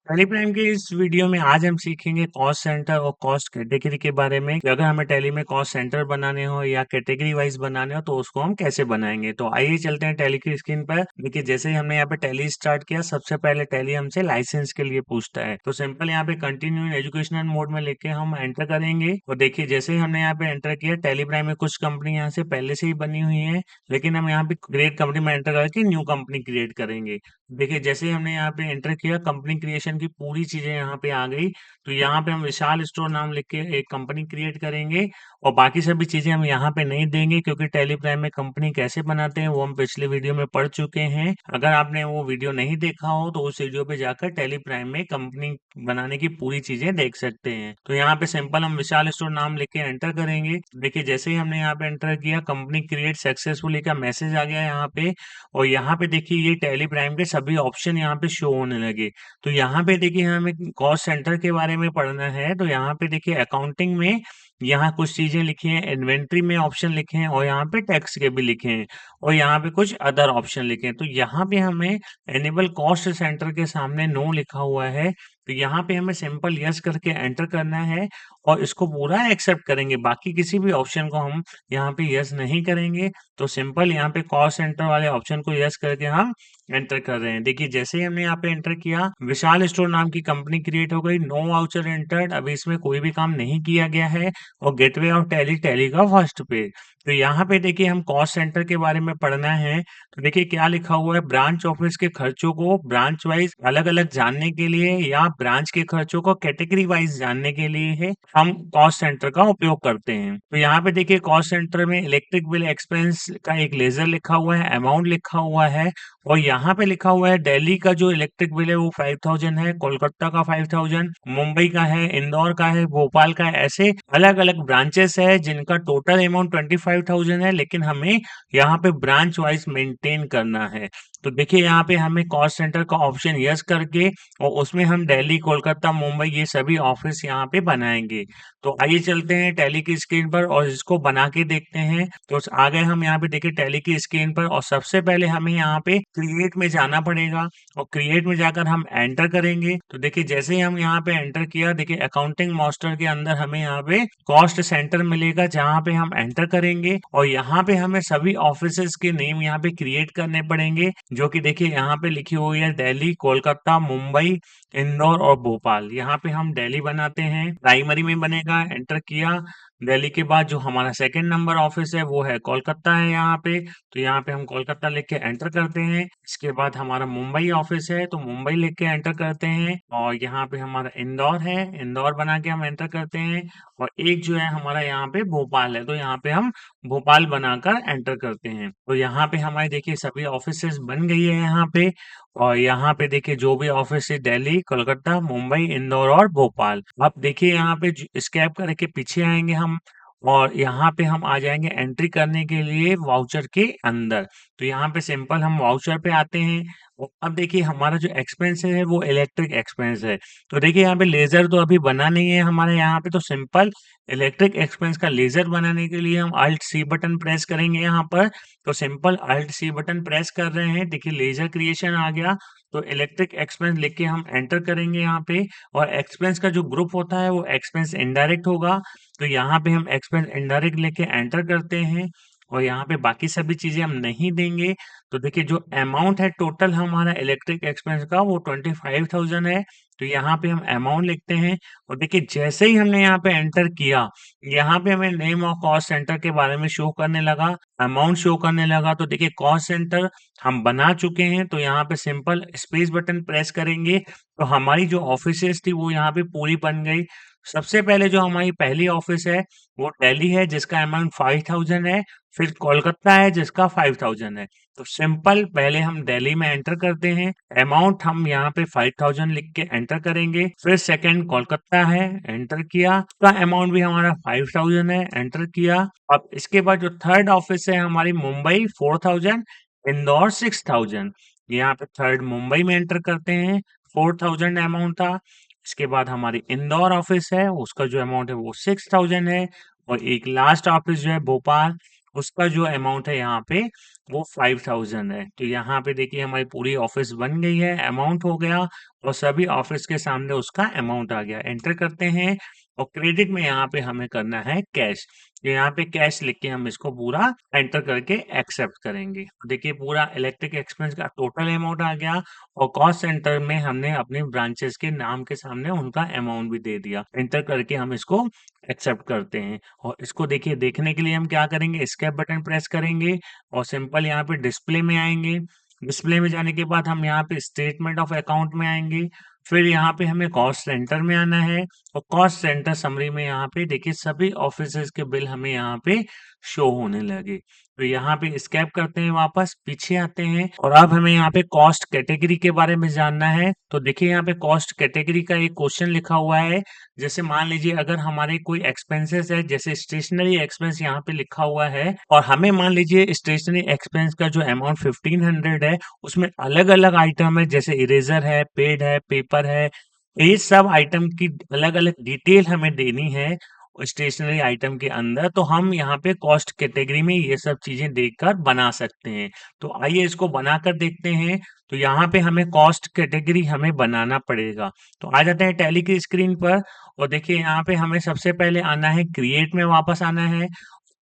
Teleprime के इस video में आज हम सीखेंगे कॉस्ट सेंटर और कॉस्ट कैटेगरी के बारे में कि अगर हमें टैली में कॉस्ट सेंटर बनाने हो या कैटेगरी वाइज बनाने हो तो उसको हम कैसे बनाएंगे। तो आइए चलते हैं टैली की स्क्रीन पर। देखिए जैसे ही हमने यहाँ पे टैली स्टार्ट किया, सबसे पहले टैली हमसे लाइसेंस के लिए पूछता है। तो सिंपल यहाँ पे कंटिन्यू एजुकेशनल मोड में लेके हम एंटर करेंगे और देखिए जैसे ही हमने यहाँ पे एंटर किया, टेलीप्राइम में कुछ कंपनी यहाँ से पहले से ही बनी हुई है, लेकिन हम यहाँ पे क्रिएट कंपनी में एंटर करके न्यू कंपनी क्रिएट करेंगे। देखिए जैसे ही हमने यहाँ पे एंटर किया, कंपनी क्रिएशन की पूरी चीजें यहाँ पे आ गई। तो यहाँ पे हम विशाल स्टोर नाम लिख के एक कंपनी क्रिएट करेंगे और बाकी सभी चीजें हम यहाँ पे नहीं देंगे, क्योंकि टेलीप्राइम में कंपनी कैसे बनाते हैं वो हम पिछले वीडियो में पढ़ चुके हैं। अगर आपने वो वीडियो नहीं देखा हो तो उस वीडियो पे जाकर टेलीप्राइम में कंपनी बनाने की पूरी चीजें देख सकते हैं। तो यहाँ पे सिंपल हम विशाल स्टोर नाम लिख के एंटर करेंगे। देखिए जैसे ही हमने यहाँ पे एंटर किया, कंपनी क्रिएट सक्सेसफुली का मैसेज आ गया यहाँ पे। और यहाँ पे देखिए ये टैली प्राइम के सभी ऑप्शन यहाँ पे शो होने लगे। तो यहाँ पे देखिए हमें कॉस्ट सेंटर के बारे में पढ़ना है। तो यहाँ पे देखिए अकाउंटिंग में यहाँ कुछ चीजें लिखी हैं, इन्वेंट्री में ऑप्शन लिखे हैं और यहाँ पे टैक्स के भी लिखे हैं और यहाँ पे कुछ अदर ऑप्शन लिखे हैं। तो यहाँ पे हमें एनेबल कॉस्ट सेंटर के सामने नो लिखा हुआ है, तो यहाँ पे हमें सिंपल यस करके एंटर करना है और इसको पूरा एक्सेप्ट करेंगे। बाकी किसी भी ऑप्शन को हम यहाँ पे यस नहीं करेंगे। तो सिंपल यहाँ पे कॉस्ट सेंटर वाले ऑप्शन को यस करके हम एंटर कर रहे हैं। देखिए जैसे ही हमने यहाँ पे एंटर किया, विशाल स्टोर नाम की कंपनी क्रिएट हो गई। नो वाउचर एंटर्ड, अभी इसमें कोई भी काम नहीं किया गया है। और गेटवे ऑफ टैली, टैली का फर्स्ट पेज। तो यहाँ पे देखिए हम कॉस्ट सेंटर के बारे में पढ़ना है। तो देखिए क्या लिखा हुआ है, ब्रांच ऑफिस के खर्चों को ब्रांच वाइज अलग अलग जानने के लिए या ब्रांच के खर्चों को कैटेगरी वाइज जानने के लिए है हम कॉस्ट सेंटर का उपयोग करते हैं। तो यहाँ पे देखिए कॉस्ट सेंटर में इलेक्ट्रिक बिल एक्सपेंस का एक लेजर लिखा हुआ है, अमाउंट लिखा हुआ है और यहाँ पे लिखा हुआ है दिल्ली का जो इलेक्ट्रिक बिल है वो 5000 है, कोलकाता का 5000, मुंबई का है, इंदौर का है, भोपाल का है। ऐसे अलग अलग ब्रांचेस है जिनका टोटल अमाउंट 25,000 है, लेकिन हमें यहाँ पे ब्रांच वाइज मेंटेन करना है। तो देखिए यहाँ पे हमें कॉस्ट सेंटर का ऑप्शन यस करके और उसमें हम दिल्ली, कोलकाता, मुंबई ये सभी ऑफिस यहाँ पे बनाएंगे। तो आइए चलते हैं टैली की स्क्रीन पर और इसको बना के देखते हैं। तो आ गए हम यहाँ पे देखिए टैली की स्क्रीन पर और सबसे पहले हमें यहाँ पे क्रिएट में जाना पड़ेगा और क्रिएट में जाकर हम एंटर करेंगे। तो देखिए जैसे ही हम यहाँ पे एंटर किया, देखिए अकाउंटिंग मास्टर के अंदर हमें यहाँ पे कॉस्ट सेंटर मिलेगा, जहाँ पे हम एंटर करेंगे और यहाँ पे हमें सभी ऑफिसेस के नेम यहाँ पे क्रिएट करने पड़ेंगे, जो कि देखिए यहाँ पे लिखी हुई है दिल्ली, कोलकाता, मुंबई, इंदौर और भोपाल। यहाँ पे हम दिल्ली बनाते हैं, प्राइमरी में बनेगा, एंटर किया। दिल्ली के बाद जो हमारा सेकंड नंबर ऑफिस है वो है कोलकाता है यहाँ पे। तो यहाँ पे हम कोलकाता लिख के एंटर करते हैं। इसके बाद हमारा मुंबई ऑफिस है, तो मुंबई लिख के एंटर करते हैं और यहाँ पे हमारा इंदौर है, इंदौर बना के हम एंटर करते हैं। और एक जो है हमारा यहाँ पे भोपाल है, तो यहाँ पे हम भोपाल बनाकर एंटर करते हैं। तो यहाँ पे हमारे देखिए सभी ऑफिसेस बन गई है यहाँ पे। और यहाँ पे देखिए जो भी ऑफिस है दिल्ली, कोलकाता, मुंबई, इंदौर और भोपाल। अब देखिए यहाँ पे स्कैप करके पीछे आएंगे हम और यहाँ पे हम आ जाएंगे एंट्री करने के लिए वाउचर के अंदर। तो यहाँ पे सिंपल हम वाउचर पे आते हैं और अब देखिए हमारा जो एक्सपेंस है वो इलेक्ट्रिक एक्सपेंस है। तो देखिए यहाँ पे लेजर तो अभी बना नहीं है हमारे यहाँ पे, तो सिंपल इलेक्ट्रिक एक्सपेंस का लेजर बनाने के लिए हम अल्ट सी बटन प्रेस करेंगे यहाँ पर। तो simple alt C button press कर रहे हैं, देखिए लेजर क्रिएशन आ गया। तो इलेक्ट्रिक एक्सपेंस लिख के हम एंटर करेंगे यहाँ पे और एक्सपेंस का जो ग्रुप होता है वो एक्सपेंस इनडायरेक्ट होगा। तो यहाँ पे हम एक्सपेंस इनडायरेक्ट लेके एंटर करते हैं और यहाँ पे बाकी सभी चीजें हम नहीं देंगे। तो देखिए जो अमाउंट है टोटल हमारा इलेक्ट्रिक एक्सपेंस का वो 25,000 है। तो यहाँ पे हम अमाउंट लिखते हैं और देखिए जैसे ही हमने यहाँ पे एंटर किया, यहाँ पे हमें नेम ऑफ कॉस्ट सेंटर के बारे में शो करने लगा, अमाउंट शो करने लगा। तो देखिए कॉस्ट सेंटर हम बना चुके हैं, तो यहाँ पे सिंपल स्पेस बटन प्रेस करेंगे तो हमारी जो ऑफिसेस थी वो यहाँ पे पूरी बन गई। सबसे पहले जो हमारी पहली ऑफिस है वो दिल्ली है जिसका अमाउंट 5,000 है, फिर कोलकाता है जिसका 5,000 है। तो सिंपल पहले हम दिल्ली में एंटर करते हैं, अमाउंट हम यहाँ पे 5,000 लिख के एंटर करेंगे। फिर सेकंड कोलकाता है, एंटर किया, उसका अमाउंट भी हमारा 5,000 है, एंटर किया। अब इसके बाद जो थर्ड ऑफिस है हमारी मुंबई 4,000, इंदौर 6,000। यहाँ पे थर्ड मुंबई में एंटर करते हैं, 4,000 अमाउंट था। इसके बाद हमारी इंदौर ऑफिस है, उसका जो अमाउंट है वो 6,000 है। और एक लास्ट ऑफिस जो है भोपाल, उसका जो अमाउंट है यहाँ पे वो 5000 है। तो यहाँ पे देखिए हमारी पूरी ऑफिस बन गई है, अमाउंट हो गया और सभी ऑफिस के सामने उसका अमाउंट आ गया। एंटर करते हैं और क्रेडिट में यहाँ पे हमें करना है कैश। तो यहाँ पे कैश लिख के हम इसको पूरा एंटर करके एक्सेप्ट करेंगे। देखिए पूरा इलेक्ट्रिक एक्सपेंस का टोटल अमाउंट आ गया और कॉस्ट सेंटर में हमने अपने ब्रांचेस के नाम के सामने उनका अमाउंट भी दे दिया। एंटर करके हम इसको एक्सेप्ट करते हैं और इसको देखिए देखने के लिए हम क्या करेंगे, एस्केप बटन प्रेस करेंगे और सिंपल यहाँ पे डिस्प्ले में आएंगे। डिस्प्ले में जाने के बाद हम यहाँ पे स्टेटमेंट ऑफ अकाउंट में आएंगे। फिर यहाँ पे हमें कॉस्ट सेंटर में आना है और कॉस्ट सेंटर समरी में यहाँ पे देखिए सभी ऑफिसेज के बिल हमें यहाँ पे शो होने लगे। तो यहाँ पे स्कैप करते हैं, वापस पीछे आते हैं और अब हमें यहाँ पे कॉस्ट कैटेगरी के बारे में जानना है। तो देखिए यहाँ पे कॉस्ट कैटेगरी का एक क्वेश्चन लिखा हुआ है। जैसे मान लीजिए अगर हमारे कोई एक्सपेंसेस है, जैसे स्टेशनरी एक्सपेंस यहाँ पे लिखा हुआ है और हमें मान लीजिए स्टेशनरी एक्सपेंस का जो अमाउंट 1500 है उसमें अलग अलग आइटम है, जैसे इरेजर है, पेड है, पेपर है, ये सब आइटम की अलग अलग डिटेल हमें देनी है स्टेशनरी आइटम के अंदर। तो हम यहाँ पे कॉस्ट कैटेगरी में ये सब चीजें देखकर बना सकते हैं। तो आइए इसको बनाकर देखते हैं। तो यहाँ पे हमें कॉस्ट कैटेगरी हमें बनाना पड़ेगा। तो आ जाते हैं टैली की स्क्रीन पर और देखिए यहाँ पे हमें सबसे पहले आना है क्रिएट में, वापस आना है।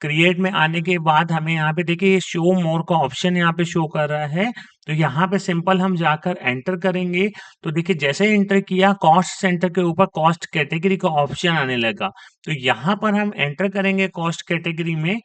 क्रिएट में आने के बाद हमें यहाँ पे देखिए शो मोर का ऑप्शन यहाँ पे शो कर रहा है। तो यहाँ पे सिंपल हम जाकर एंटर करेंगे। तो देखिए जैसे एंटर किया कॉस्ट सेंटर के ऊपर कॉस्ट कैटेगरी का ऑप्शन आने लगा। तो यहाँ पर हम एंटर करेंगे कॉस्ट कैटेगरी में।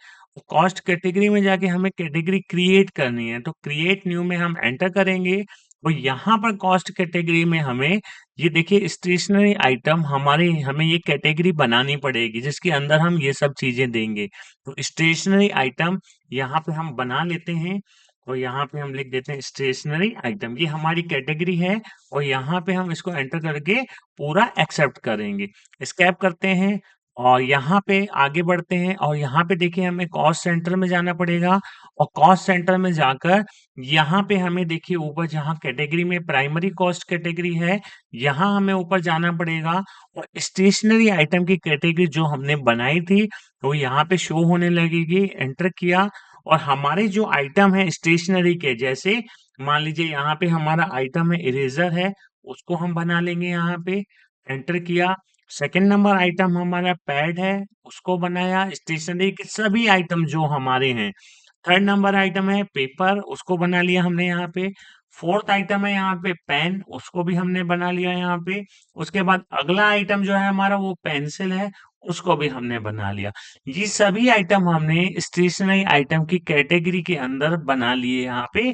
कॉस्ट कैटेगरी में जाके हमें कैटेगरी क्रिएट करनी है। तो क्रिएट न्यू में हम एंटर करेंगे और यहाँ पर कॉस्ट कैटेगरी में हमें ये देखिए स्टेशनरी आइटम हमारे हमें ये कैटेगरी बनानी पड़ेगी जिसके अंदर हम ये सब चीजें देंगे। तो स्टेशनरी आइटम यहाँ पे हम बना लेते हैं और यहाँ पे हम लिख देते हैं स्टेशनरी आइटम, ये हमारी कैटेगरी है और यहाँ पे हम इसको एंटर करके पूरा एक्सेप्ट करेंगे। स्कैप करते हैं और यहाँ पे आगे बढ़ते हैं और यहाँ पे देखिए हमें कॉस्ट सेंटर में जाना पड़ेगा और कॉस्ट सेंटर में जाकर यहाँ पे हमें देखिए ऊपर जहाँ कैटेगरी में प्राइमरी कॉस्ट कैटेगरी है, यहाँ हमें ऊपर जाना पड़ेगा और स्टेशनरी आइटम की कैटेगरी जो हमने बनाई थी वो यहाँ पे शो होने लगेगी। एंटर किया और हमारे जो आइटम है स्टेशनरी के, जैसे मान लीजिए यहाँ पे हमारा आइटम है इरेजर है, उसको हम बना लेंगे यहाँ पे। एंटर किया। सेकंड नंबर आइटम हमारा पैड है, उसको बनाया। स्टेशनरी के सभी आइटम जो हमारे हैं। थर्ड नंबर आइटम है पेपर, उसको बना लिया हमने यहाँ पे। फोर्थ आइटम है यहाँ पे पेन, उसको भी हमने बना लिया यहाँ पे। उसके बाद अगला आइटम जो है हमारा वो पेंसिल है, उसको भी हमने बना लिया। ये सभी आइटम हमने स्टेशनरी आइटम की कैटेगरी के अंदर बना लिए यहाँ पे।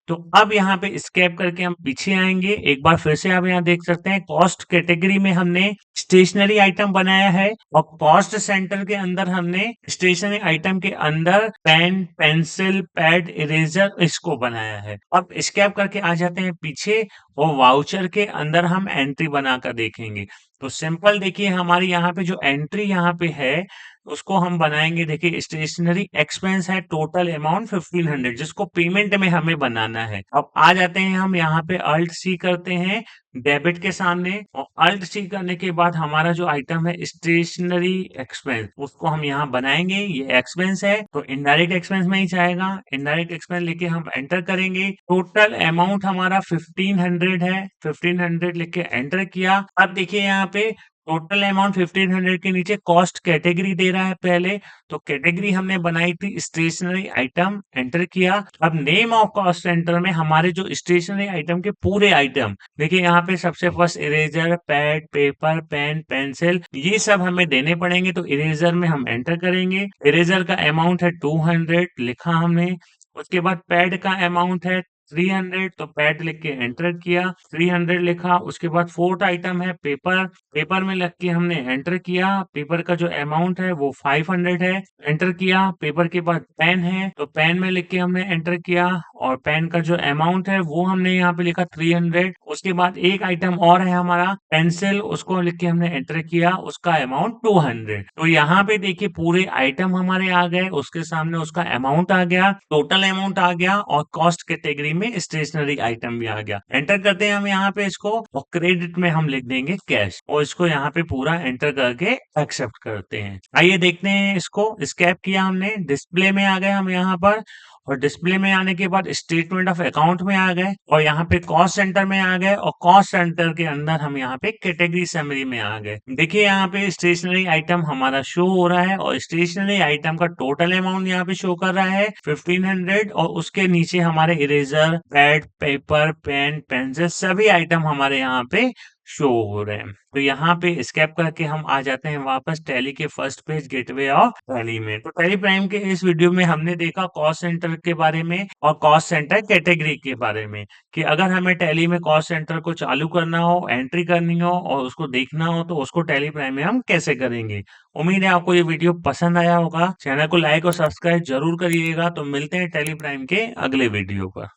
तो अब यहाँ पे स्केप करके हम पीछे आएंगे। एक बार फिर से आप यहाँ देख सकते हैं कॉस्ट कैटेगरी में हमने स्टेशनरी आइटम बनाया है और कॉस्ट सेंटर के अंदर हमने स्टेशनरी आइटम के अंदर पेन, पेंसिल, पैड, इरेजर इसको बनाया है। अब स्केप करके आ जाते हैं पीछे और वाउचर के अंदर हम एंट्री बनाकर देखेंगे। तो सिंपल देखिए हमारी यहाँ पे जो एंट्री यहाँ पे है उसको हम बनाएंगे। देखिए स्टेशनरी एक्सपेंस है, टोटल अमाउंट 1500 जिसको पेमेंट में हमें बनाना है। अब आ जाते हैं हम यहाँ पे अल्ट सी करते हैं डेबिट के सामने और अल्ट सी करने के बाद हमारा जो आइटम है स्टेशनरी एक्सपेंस उसको हम यहाँ बनाएंगे। ये एक्सपेंस है तो इनडायरेक्ट एक्सपेंस में ही जाएगा। इनडायरेक्ट एक्सपेंस लेके हम एंटर करेंगे। टोटल अमाउंट हमारा 1500 है, 1500 लिख के एंटर किया। अब देखिए यहाँ पे टोटल अमाउंट 1500 के नीचे कॉस्ट कैटेगरी दे रहा है पहले। तो कैटेगरी हमने बनाई थी स्टेशनरी आइटम, एंटर किया। अब नेम ऑफ कॉस्ट सेंटर में हमारे जो स्टेशनरी आइटम के पूरे आइटम देखिए यहाँ पे सबसे first eraser, pad, paper, pen, pencil ये सब हमें देने पड़ेंगे। तो इरेजर में हम एंटर करेंगे। इरेजर का अमाउंट है 200 लिखा हमने। उसके बाद पैड का अमाउंट है 300 तो पैड लिख के एंटर किया। 300 लिखा। उसके बाद फोर्थ आइटम है पेपर, पेपर में लिख के हमने एंटर किया। पेपर का जो अमाउंट है वो 500 है, एंटर किया। पेपर के बाद पेन है तो पेन में लिख के हमने एंटर किया और पेन का जो अमाउंट है वो हमने यहाँ पे लिखा 300। उसके बाद एक आइटम और है हमारा पेंसिल, उसको लिख के हमने एंटर किया, उसका अमाउंट 200। तो यहाँ पे देखिए पूरे आइटम हमारे आ गए, उसके सामने उसका अमाउंट आ गया, टोटल अमाउंट आ गया और कॉस्ट कैटेगरी में स्टेशनरी आइटम भी आ गया। एंटर करते हैं हम यहाँ पे इसको और क्रेडिट में हम लिख देंगे कैश और इसको यहाँ पे पूरा एंटर करके एक्सेप्ट करते हैं। आइए देखते हैं, इसको स्कैप किया हमने, डिस्प्ले में आ गए हम यहाँ पर और डिस्प्ले में आने के बाद स्टेटमेंट ऑफ अकाउंट में आ गए और यहाँ पे कॉस्ट सेंटर में आ गए और कॉस्ट सेंटर के अंदर हम यहाँ पे कैटेगरी समरी में आ गए। देखिए यहाँ पे स्टेशनरी आइटम हमारा शो हो रहा है और स्टेशनरी आइटम का टोटल अमाउंट यहाँ पे शो कर रहा है 1500 और उसके नीचे हमारे eraser, pad, paper, pen, pencil सभी आइटम हमारे यहाँ पे शो हो रहे हैं। तो यहाँ पे स्केप करके हम आ जाते हैं वापस टैली के first page gateway of tally में। तो टैली प्राइम के इस वीडियो में हमने देखा कॉस्ट सेंटर के बारे में और कॉस्ट सेंटर कैटेगरी के बारे में कि अगर हमें टैली में कॉस्ट सेंटर को चालू करना हो, एंट्री करनी हो और उसको देखना हो तो उसको टैली प्राइम में हम कैसे करेंगे। उम्मीद है आपको ये वीडियो पसंद आया होगा। चैनल को लाइक और सब्सक्राइब जरूर करिएगा। तो मिलते हैं टैली प्राइम के अगले वीडियो पर।